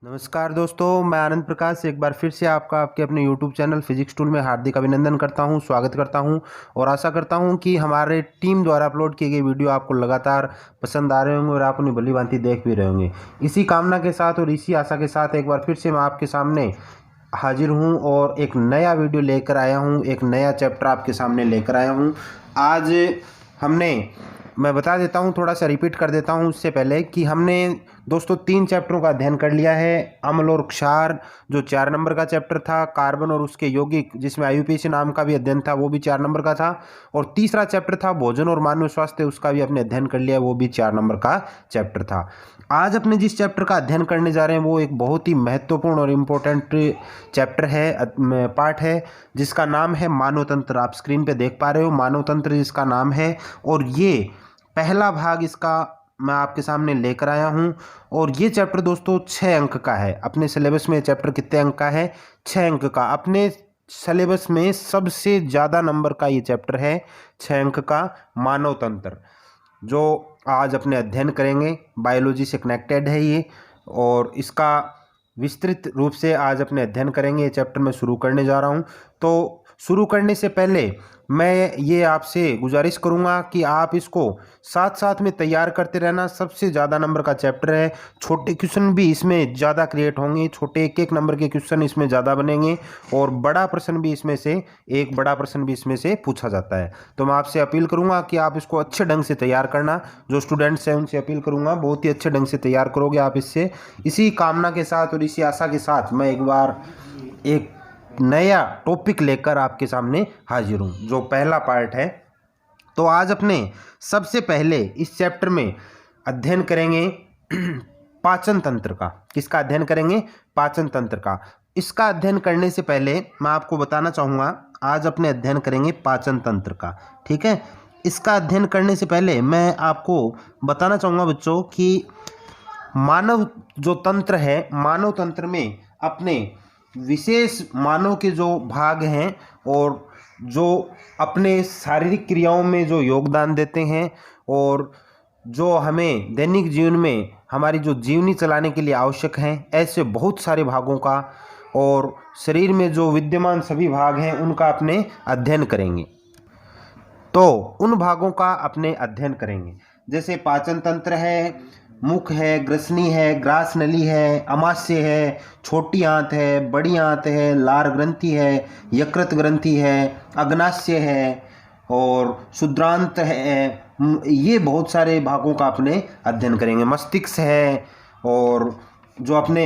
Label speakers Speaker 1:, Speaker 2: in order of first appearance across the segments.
Speaker 1: नमस्कार दोस्तों, मैं आनंद प्रकाश एक बार फिर से आपका आपके अपने YouTube चैनल फिजिक्स टूल में हार्दिक अभिनंदन करता हूं, स्वागत करता हूं और आशा करता हूं कि हमारे टीम द्वारा अपलोड किए गए वीडियो आपको लगातार पसंद आ रहे होंगे और आप उन्हें भली भांति देख भी रहे होंगे। इसी कामना के साथ और इसी आशा के साथ एक बार फिर से मैं आपके सामने हाजिर हूँ और एक नया वीडियो लेकर आया हूँ, एक नया चैप्टर आपके सामने लेकर आया हूँ। आज मैं बता देता हूँ, थोड़ा सा रिपीट कर देता हूँ उससे पहले कि हमने दोस्तों 3 चैप्टरों का अध्ययन कर लिया है। अम्ल और क्षार जो 4 नंबर का चैप्टर था, कार्बन और उसके यौगिक जिसमें आईयूपीएसी नाम का भी अध्ययन था वो भी 4 नंबर का था, और तीसरा चैप्टर था भोजन और मानव स्वास्थ्य, उसका भी अपने अध्ययन कर लिया, वो भी 4 नंबर का चैप्टर था। आज अपने जिस चैप्टर का अध्ययन करने जा रहे हैं वो एक बहुत ही महत्वपूर्ण और इम्पोर्टेंट चैप्टर है, पार्ट है, जिसका नाम है मानव तंत्र। आप स्क्रीन पे देख पा रहे हो मानव तंत्र जिसका नाम है, और ये पहला भाग इसका मैं आपके सामने लेकर आया हूं। और ये चैप्टर दोस्तों 6 अंक का है। अपने सिलेबस में चैप्टर कितने अंक का है? 6 अंक का। अपने सिलेबस में सबसे ज़्यादा नंबर का ये चैप्टर है, 6 अंक का मानव तंत्र, जो आज अपने अध्ययन करेंगे। बायोलॉजी से कनेक्टेड है ये, और इसका विस्तृत रूप से आज अपने अध्ययन करेंगे। ये चैप्टर मैं शुरू करने जा रहा हूँ। तो शुरू करने से पहले मैं ये आपसे गुजारिश करूँगा कि आप इसको साथ साथ में तैयार करते रहना। सबसे ज़्यादा नंबर का चैप्टर है, छोटे क्वेश्चन भी इसमें ज़्यादा क्रिएट होंगे, छोटे एक नंबर के क्वेश्चन इसमें ज़्यादा बनेंगे, और बड़ा प्रश्न भी इसमें से एक बड़ा प्रश्न भी इसमें से पूछा जाता है। तो मैं आपसे अपील करूँगा कि आप इसको अच्छे ढंग से तैयार करना। जो स्टूडेंट्स हैं उनसे अपील करूँगा, बहुत ही अच्छे ढंग से तैयार करोगे आप इससे। इसी कामना के साथ और इसी आशा के साथ मैं एक बार एक नया टॉपिक लेकर आपके सामने हाजिर हूँ, जो पहला पार्ट है। तो आज अपने सबसे पहले इस चैप्टर में अध्ययन करेंगे पाचन तंत्र का। किसका अध्ययन करेंगे? पाचन तंत्र का। इसका अध्ययन करने से पहले मैं आपको बताना चाहूँगा, आज अपने अध्ययन करेंगे पाचन तंत्र का, ठीक है। इसका अध्ययन करने से पहले मैं आपको बताना चाहूँगा बच्चों कि मानव जो तंत्र है, मानव तंत्र में अपने विशेष मानव के जो भाग हैं और जो अपने शारीरिक क्रियाओं में जो योगदान देते हैं और जो हमें दैनिक जीवन में हमारी जो जीवनी चलाने के लिए आवश्यक हैं, ऐसे बहुत सारे भागों का और शरीर में जो विद्यमान सभी भाग हैं उनका अपने अध्ययन करेंगे। तो उन भागों का अपने अध्ययन करेंगे, जैसे पाचन तंत्र है, मुख है, ग्रसनी है, ग्रास नली है, अमाशय है, छोटी आंत है, बड़ी आंत है, लार ग्रंथि है, यकृत ग्रंथि है, अग्नाशय है और शुद्रांत है। ये बहुत सारे भागों का अपने अध्ययन करेंगे। मस्तिष्क है, और जो अपने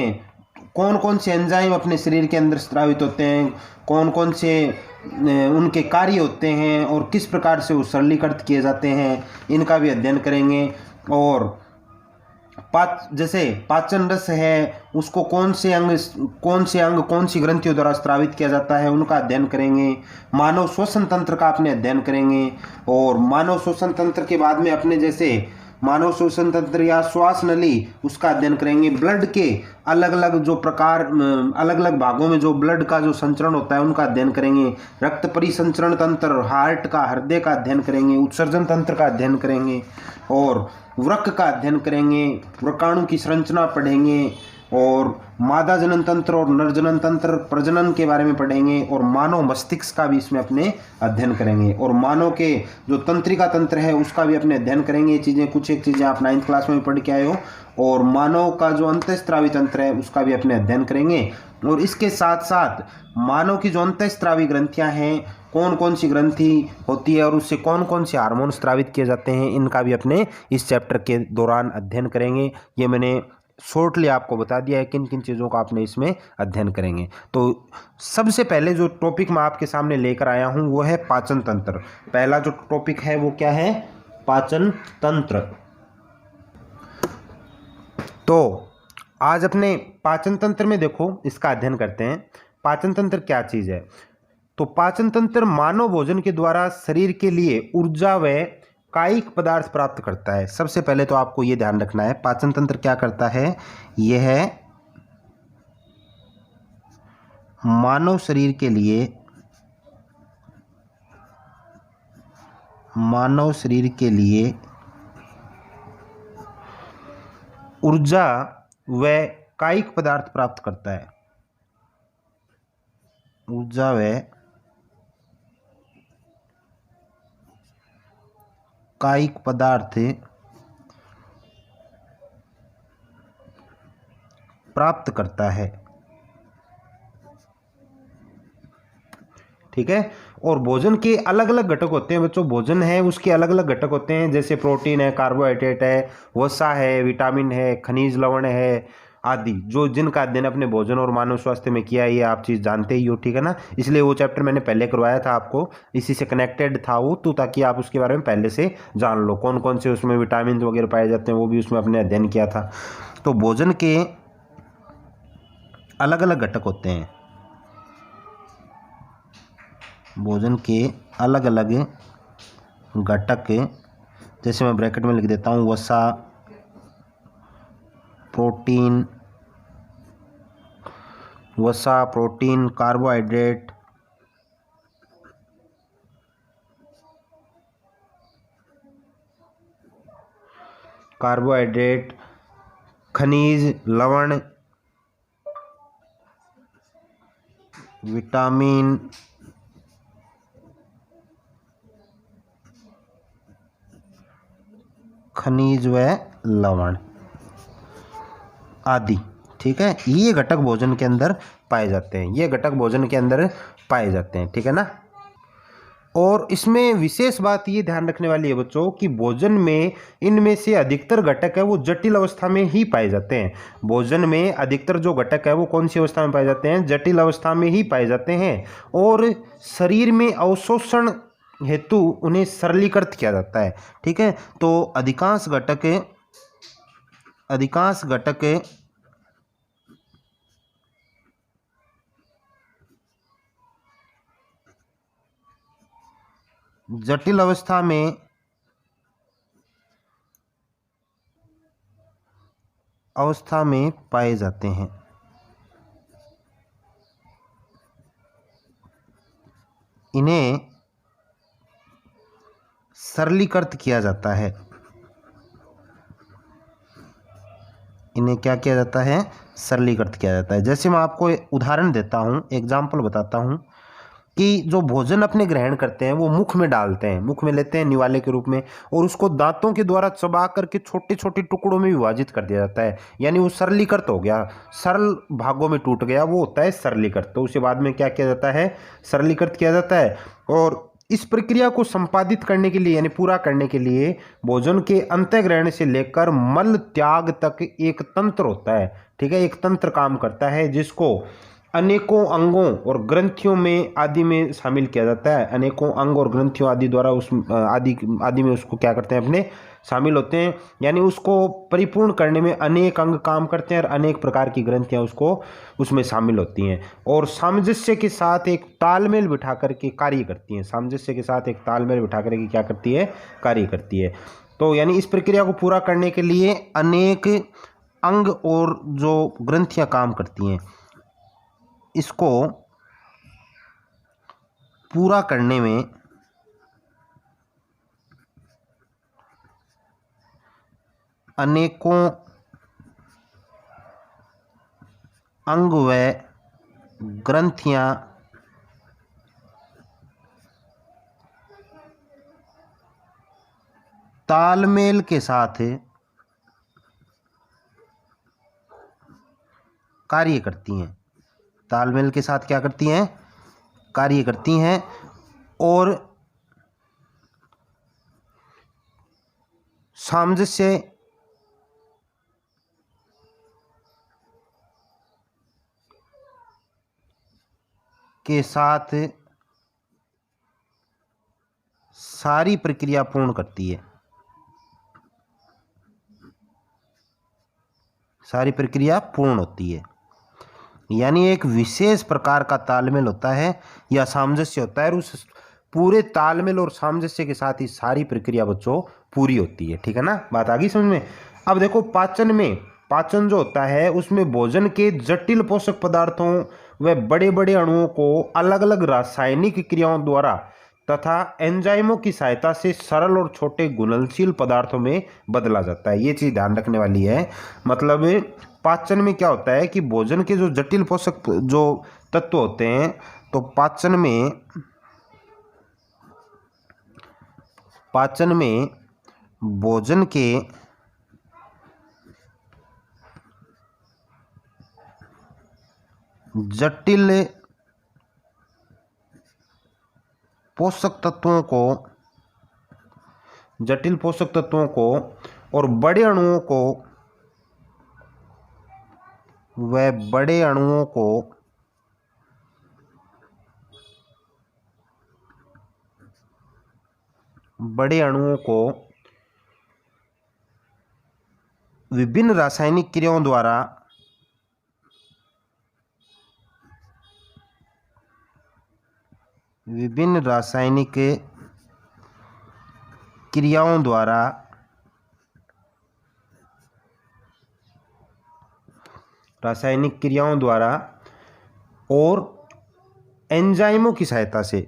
Speaker 1: कौन कौन से एंजाइम अपने शरीर के अंदर स्रावित होते हैं, कौन कौन से उनके कार्य होते हैं और किस प्रकार से वो सरलीकृत किए जाते हैं, इनका भी अध्ययन करेंगे। और जैसे पाचन रस है, उसको कौन से अंग कौन सी ग्रंथियों द्वारा स्रावित किया जाता है, उनका अध्ययन करेंगे। मानव श्वसन तंत्र का अपने अध्ययन करेंगे, और मानव श्वसन तंत्र के बाद में अपने जैसे मानव श्वसन तंत्र या श्वास नली, उसका अध्ययन करेंगे। ब्लड के अलग अलग जो प्रकार, अलग अलग भागों में जो ब्लड का जो संचरण होता है उनका अध्ययन करेंगे। रक्त परिसंचरण तंत्र, हार्ट का, हृदय का अध्ययन करेंगे। उत्सर्जन तंत्र का अध्ययन करेंगे, और वृक्क का अध्ययन करेंगे। वृक्काणु की संरचना पढ़ेंगे, और मादा जनन तंत्र और नर जनन तंत्र, प्रजनन के बारे में पढ़ेंगे, और मानव मस्तिष्क का भी इसमें अपने अध्ययन करेंगे, और मानव के जो तंत्रिका तंत्र है उसका भी अपने अध्ययन करेंगे। ये चीज़ें कुछ एक चीज़ें आप 9th क्लास में भी पढ़ के आए हो। और मानव का जो अंतःस्रावी तंत्र है उसका भी अपने अध्ययन करेंगे। और इसके साथ साथ मानव की जो अंतःस्रावी ग्रंथियाँ हैं, कौन कौन सी ग्रंथि होती है और उससे कौन कौन से हार्मोन स्रावित किए जाते हैं, इनका भी अपने इस चैप्टर के दौरान अध्ययन करेंगे। ये मैंने शॉर्टली आपको बता दिया है किन किन चीज़ों का आपने इसमें अध्ययन करेंगे। तो सबसे पहले जो टॉपिक मैं आपके सामने लेकर आया हूँ वो है पाचन तंत्र। पहला जो टॉपिक है वो क्या है? पाचन तंत्र। तो आज अपने पाचन तंत्र में देखो, इसका अध्ययन करते हैं। पाचन तंत्र क्या चीज़ है? तो पाचन तंत्र मानव भोजन के द्वारा शरीर के लिए ऊर्जा व कायिक पदार्थ प्राप्त करता है। सबसे पहले तो आपको ये ध्यान रखना है, पाचन तंत्र क्या करता है? यह है मानव शरीर के लिए, ऊर्जा व कायिक पदार्थ प्राप्त करता है, ऊर्जा व कायिक पदार्थ प्राप्त करता है। ठीक है। और भोजन के अलग अलग घटक होते हैं बच्चों, भोजन है उसके अलग अलग घटक होते हैं, जैसे प्रोटीन है, कार्बोहाइड्रेट है, वसा है, विटामिन है, खनिज लवण है आदि, जो जिनका अध्ययन अपने भोजन और मानव स्वास्थ्य में किया है, ये आप चीज़ जानते ही हो। ठीक है ना, इसलिए वो चैप्टर मैंने पहले करवाया था आपको, इसी से कनेक्टेड था वो, तो ताकि आप उसके बारे में पहले से जान लो, कौन कौन से उसमें विटामिन वगैरह पाए जाते हैं, वो भी उसमें अपने अध्ययन किया था। तो भोजन के अलग अलग घटक होते हैं, भोजन के अलग अलग घटक, जैसे मैं ब्रैकेट में लिख देता हूँ, वसा, प्रोटीन, कार्बोहाइड्रेट, खनिज लवण, विटामिन, खनिज व लवण आदि। ठीक है, ये घटक भोजन के अंदर पाए जाते हैं, ये घटक भोजन के अंदर पाए जाते हैं। ठीक है ना। और इसमें विशेष बात ये ध्यान रखने वाली है बच्चों कि भोजन में इनमें से अधिकतर घटक है वो जटिल अवस्था में ही पाए जाते हैं। भोजन में अधिकतर जो घटक है वो कौन सी अवस्था में पाए जाते हैं? जटिल अवस्था में ही पाए जाते हैं। और शरीर में अवशोषण हेतु उन्हें सरलीकृत किया जाता है। ठीक है, तो अधिकांश घटक जटिल अवस्था में पाए जाते हैं। इन्हें सरलीकृत किया जाता है। इन्हें क्या किया जाता है? सरलीकृत किया जाता है। जैसे मैं आपको उदाहरण देता हूँ, एग्जाम्पल बताता हूँ कि जो भोजन अपने ग्रहण करते हैं वो मुख में डालते हैं, मुख में लेते हैं निवाले के रूप में, और उसको दांतों के द्वारा चबा करके छोटे छोटे टुकड़ों में विभाजित कर दिया जाता है, यानी वो सरलीकृत हो गया, सरल भागों में टूट गया, वो होता है सरलीकृत। तो उसके बाद में क्या किया जाता है? सरलीकृत किया जाता है। और इस प्रक्रिया को संपादित करने के लिए यानी पूरा करने के लिए भोजन के अंतःग्रहण से लेकर मल त्याग तक एक तंत्र होता है। ठीक है, एक तंत्र काम करता है जिसको अनेकों अंगों और ग्रंथियों में आदि में शामिल किया जाता है। अनेकों अंग और ग्रंथियों आदि द्वारा उस आदि में उसको क्या करते हैं? अपने शामिल होते हैं, यानी उसको परिपूर्ण करने में अनेक अंग काम करते हैं और अनेक प्रकार की ग्रंथियां उसमें शामिल होती हैं, और सामंजस्य के साथ एक तालमेल बिठा करके कार्य करती हैं। सामंजस्य के साथ एक तालमेल बिठा करके क्या करती है? कार्य करती है। तो यानी इस प्रक्रिया को पूरा करने के लिए अनेक अंग और जो ग्रंथियां काम करती हैं, इसको पूरा करने में अनेकों अंग व ग्रंथियां तालमेल के साथ कार्य करती हैं। तालमेल के साथ क्या करती हैं? कार्य करती हैं, और सामंजस्य के साथ सारी प्रक्रिया पूर्ण करती है। सारी प्रक्रिया पूर्ण होती है, यानी एक विशेष प्रकार का तालमेल होता है या सामंजस्य होता है, और उस पूरे तालमेल और सामंजस्य के साथ ही सारी प्रक्रिया बच्चों पूरी होती है। ठीक है ना, बात आ गई समझ में। अब देखो, पाचन जो होता है उसमें भोजन के जटिल पोषक पदार्थों व बड़े बड़े अणुओं को अलग अलग रासायनिक क्रियाओं द्वारा तथा एंजाइमों की सहायता से सरल और छोटे घुलनशील पदार्थों में बदला जाता है। ये चीज़ ध्यान रखने वाली है। मतलब पाचन में क्या होता है कि भोजन के जो जटिल पोषक जो तत्व होते हैं, तो पाचन में भोजन के जटिल पोषक तत्वों को और बड़े अणुओं को विभिन्न रासायनिक क्रियाओं द्वारा और एंजाइमों की सहायता से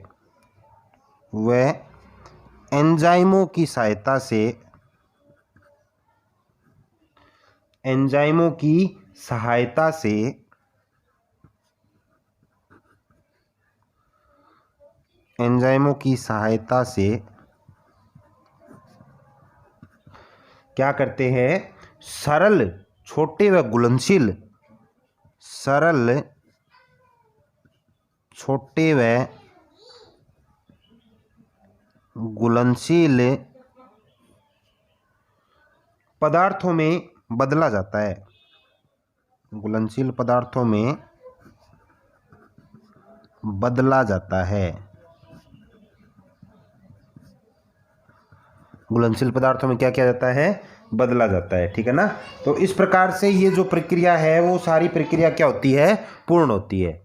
Speaker 1: क्या करते हैं, सरल छोटे व घुलनशील पदार्थों में बदला जाता है। घुलनशील पदार्थों में बदला जाता है। घुलनशील पदार्थों में क्या किया जाता है, बदला जाता है। ठीक है ना। तो इस प्रकार से ये जो प्रक्रिया है वो सारी प्रक्रिया क्या होती है, पूर्ण होती है।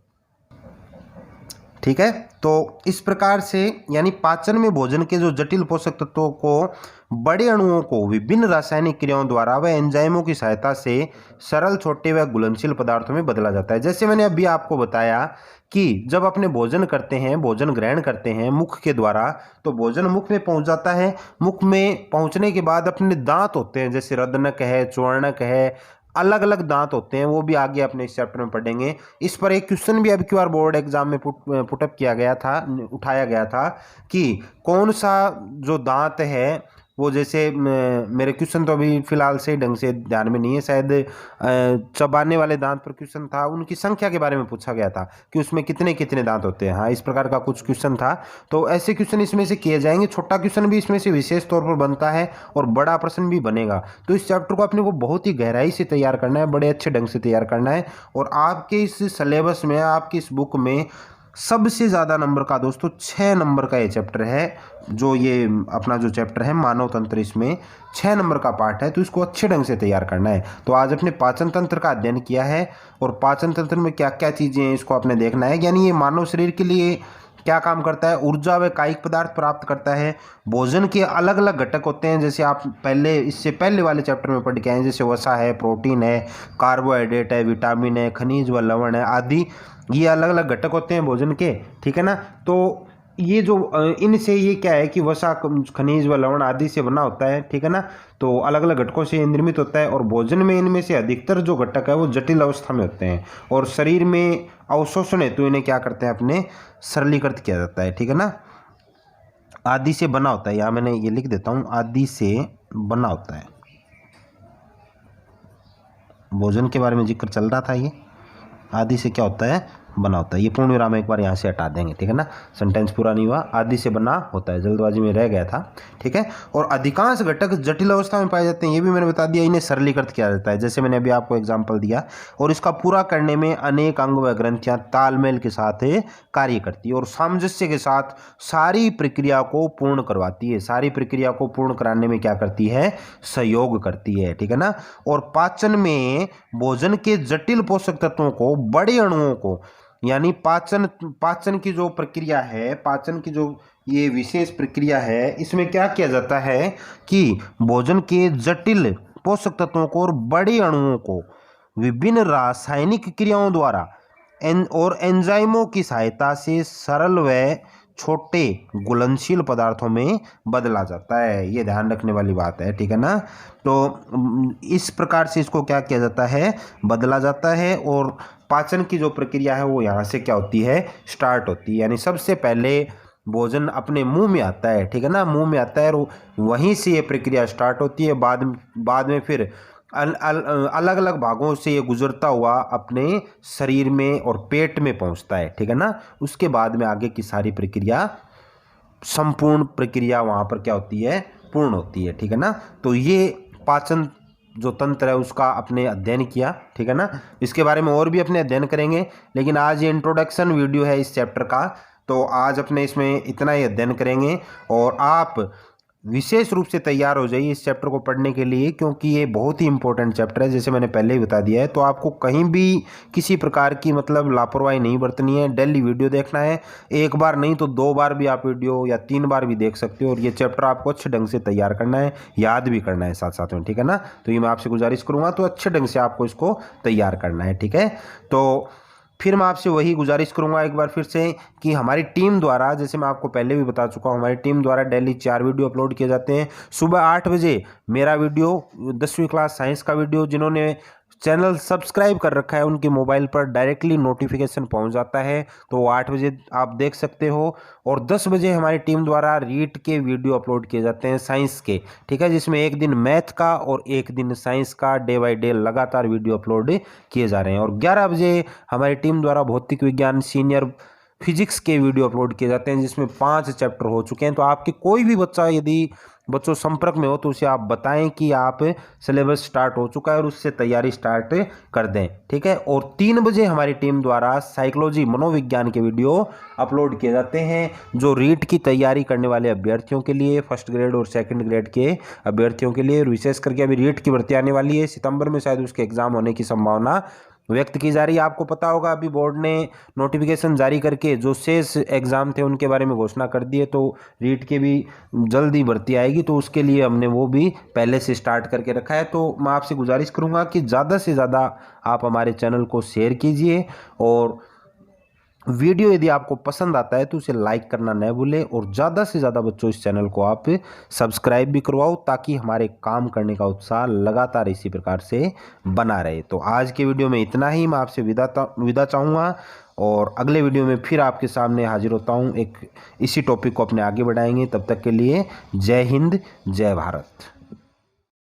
Speaker 1: ठीक है। तो इस प्रकार से यानी पाचन में भोजन के जो जटिल पोषक तत्वों को बड़े अणुओं को विभिन्न रासायनिक क्रियाओं द्वारा व एंजाइमों की सहायता से सरल छोटे व घुलनशील पदार्थों में बदला जाता है। जैसे मैंने अभी आपको बताया कि जब अपने भोजन करते हैं, भोजन ग्रहण करते हैं मुख के द्वारा, तो भोजन मुख में पहुंच जाता है। मुख में पहुंचने के बाद अपने दांत होते हैं, जैसे रदनक है, चौर्णक है, अलग अलग दांत होते हैं, वो भी आगे अपने इस चैप्टर में पढ़ेंगे। इस पर एक क्वेश्चन भी अब की बार बोर्ड एग्जाम में पुटअप किया गया था, उठाया गया था कि कौन सा जो दांत है वो, जैसे मेरे क्वेश्चन तो अभी फिलहाल से ढंग से ध्यान में नहीं है, शायद चबाने वाले दांत पर क्वेश्चन था, उनकी संख्या के बारे में पूछा गया था कि उसमें कितने कितने दांत होते हैं। हाँ, इस प्रकार का कुछ क्वेश्चन था। तो ऐसे क्वेश्चन इसमें से किए जाएंगे। छोटा क्वेश्चन भी इसमें से विशेष तौर पर बनता है और बड़ा प्रश्न भी बनेगा। तो इस चैप्टर को अपने को बहुत ही गहराई से तैयार करना है, बड़े अच्छे ढंग से तैयार करना है। और आपके इस सिलेबस में, आपकी इस बुक में सबसे ज़्यादा नंबर का दोस्तों 6 नंबर का ये चैप्टर है, जो ये अपना जो चैप्टर है मानव तंत्र, इसमें 6 नंबर का पार्ट है। तो इसको अच्छे ढंग से तैयार करना है। तो आज अपने पाचन तंत्र का अध्ययन किया है और पाचन तंत्र में क्या क्या चीज़ें हैं इसको आपने देखना है। यानी ये मानव शरीर के लिए क्या काम करता है, ऊर्जा व कायिक पदार्थ प्राप्त करता है। भोजन के अलग अलग घटक होते हैं, जैसे आप इससे पहले वाले चैप्टर में पढ़ के आए, जैसे वसा है, प्रोटीन है, कार्बोहाइड्रेट है, विटामिन है, खनिज व लवण है आदि। ये अलग अलग घटक होते हैं भोजन के। ठीक है ना। तो ये जो इनसे ये क्या है कि वसा, खनिज व लवण आदि से बना होता है। ठीक है ना। तो अलग अलग घटकों से निर्मित होता है और भोजन में इनमें से अधिकतर जो घटक है वो जटिल अवस्था में होते हैं और शरीर में अवशोषण हेतु इन्हें क्या करते हैं, अपने सरलीकृत किया जाता है। ठीक है ना। आदि से बना होता है, यहाँ मैंने ये लिख देता हूँ, आदि से बना होता है। भोजन के बारे में जिक्र चल रहा था, ये आदि से क्या होता है, बना होता है। ये पूर्ण विराम एक बार यहाँ से हटा देंगे। ठीक है ना। सेंटेंस पूरा नहीं हुआ, आदि से बना होता है, जल्दबाजी में रह गया था। ठीक है। और अधिकांश घटक जटिल अवस्था में पाए जाते हैं, ये भी मैंने बता दिया। इन्हें सरलीकृत किया जाता है, जैसे मैंने अभी आपको एग्जाम्पल दिया। और इसका पूरा करने में अनेक अंग व ग्रंथियाँ तालमेल के साथ कार्य करती है और सामंजस्य के साथ सारी प्रक्रिया को पूर्ण करवाती है। सारी प्रक्रिया को पूर्ण कराने में क्या करती है, सहयोग करती है। ठीक है ना। और पाचन में भोजन के जटिल पोषक तत्वों को, बड़े अणुओं को, यानी पाचन की जो प्रक्रिया है, पाचन की जो ये विशेष प्रक्रिया है, इसमें क्या किया जाता है कि भोजन के जटिल पोषक तत्वों को और बड़े अणुओं को विभिन्न रासायनिक क्रियाओं द्वारा और एंजाइमों की सहायता से सरल व छोटे घुलनशील पदार्थों में बदला जाता है। ये ध्यान रखने वाली बात है, ठीक है ना। तो इस प्रकार से इसको क्या किया जाता है, बदला जाता है। और पाचन की जो प्रक्रिया है वो यहाँ से क्या होती है, स्टार्ट होती है। यानी सबसे पहले भोजन अपने मुंह में आता है, ठीक है ना, मुंह में आता है और वहीं से ये प्रक्रिया स्टार्ट होती है। बाद में फिर अलग अलग भागों से ये गुजरता हुआ अपने शरीर में और पेट में पहुंचता है, ठीक है ना। उसके बाद में आगे की सारी प्रक्रिया, संपूर्ण प्रक्रिया वहाँ पर क्या होती है, पूर्ण होती है, ठीक है ना। तो ये पाचन जो तंत्र है उसका अपने अध्ययन किया, ठीक है ना। इसके बारे में और भी अपने अध्ययन करेंगे, लेकिन आज ये इंट्रोडक्शन वीडियो है इस चैप्टर का, तो आज अपने इसमें इतना ही अध्ययन करेंगे। और आप विशेष रूप से तैयार हो जाइए इस चैप्टर को पढ़ने के लिए, क्योंकि ये बहुत ही इंपॉर्टेंट चैप्टर है, जैसे मैंने पहले ही बता दिया है। तो आपको कहीं भी किसी प्रकार की मतलब लापरवाही नहीं बरतनी है, डेली वीडियो देखना है। एक बार नहीं तो 2 बार भी आप वीडियो या 3 बार भी देख सकते हो। और ये चैप्टर आपको अच्छे ढंग से तैयार करना है, याद भी करना है साथ साथ में, ठीक है ना। तो ये मैं आपसे गुजारिश करूँगा, तो अच्छे ढंग से आपको इसको तैयार करना है, ठीक है। तो फिर मैं आपसे वही गुजारिश करूंगा एक बार फिर से कि हमारी टीम द्वारा, जैसे मैं आपको पहले भी बता चुका हूं, हमारी टीम द्वारा डेली 4 वीडियो अपलोड किए जाते हैं। सुबह 8 बजे मेरा वीडियो 10वीं क्लास साइंस का वीडियो, जिन्होंने चैनल सब्सक्राइब कर रखा है उनके मोबाइल पर डायरेक्टली नोटिफिकेशन पहुंच जाता है, तो 8 बजे आप देख सकते हो। और 10 बजे हमारी टीम द्वारा रीट के वीडियो अपलोड किए जाते हैं साइंस के, ठीक है, जिसमें एक दिन मैथ का और एक दिन साइंस का डे बाय डे लगातार वीडियो अपलोड किए जा रहे हैं। और 11 बजे हमारी टीम द्वारा भौतिक विज्ञान सीनियर फिजिक्स के वीडियो अपलोड किए जाते हैं, जिसमें 5 चैप्टर हो चुके हैं। तो आपके कोई भी बच्चा यदि बच्चों संपर्क में हो तो उसे आप बताएं कि आप सिलेबस स्टार्ट हो चुका है और उससे तैयारी स्टार्ट कर दें, ठीक है। और 3 बजे हमारी टीम द्वारा साइकोलॉजी मनोविज्ञान के वीडियो अपलोड किए जाते हैं, जो रीट की तैयारी करने वाले अभ्यर्थियों के लिए, फर्स्ट ग्रेड और सेकंड ग्रेड के अभ्यर्थियों के लिए। विशेष करके अभी रीट की भर्ती आने वाली है, सितंबर में शायद उसके एग्जाम होने की संभावना व्यक्त की जा रही है। आपको पता होगा अभी बोर्ड ने नोटिफिकेशन जारी करके जो शेष एग्ज़ाम थे उनके बारे में घोषणा कर दी है, तो रीट के भी जल्द ही भर्ती आएगी, तो उसके लिए हमने वो भी पहले से स्टार्ट करके रखा है। तो मैं आपसे गुजारिश करूँगा कि ज़्यादा से ज़्यादा आप हमारे चैनल को शेयर कीजिए, और वीडियो यदि आपको पसंद आता है तो उसे लाइक करना न भूलें। और ज़्यादा से ज़्यादा बच्चों इस चैनल को आप सब्सक्राइब भी करवाओ, ताकि हमारे काम करने का उत्साह लगातार इसी प्रकार से बना रहे। तो आज के वीडियो में इतना ही, मैं आपसे विदा चाहूँगा, और अगले वीडियो में फिर आपके सामने हाजिर होता हूँ। एक इसी टॉपिक को अपने आगे बढ़ाएंगे। तब तक के लिए जय हिंद, जय भारत।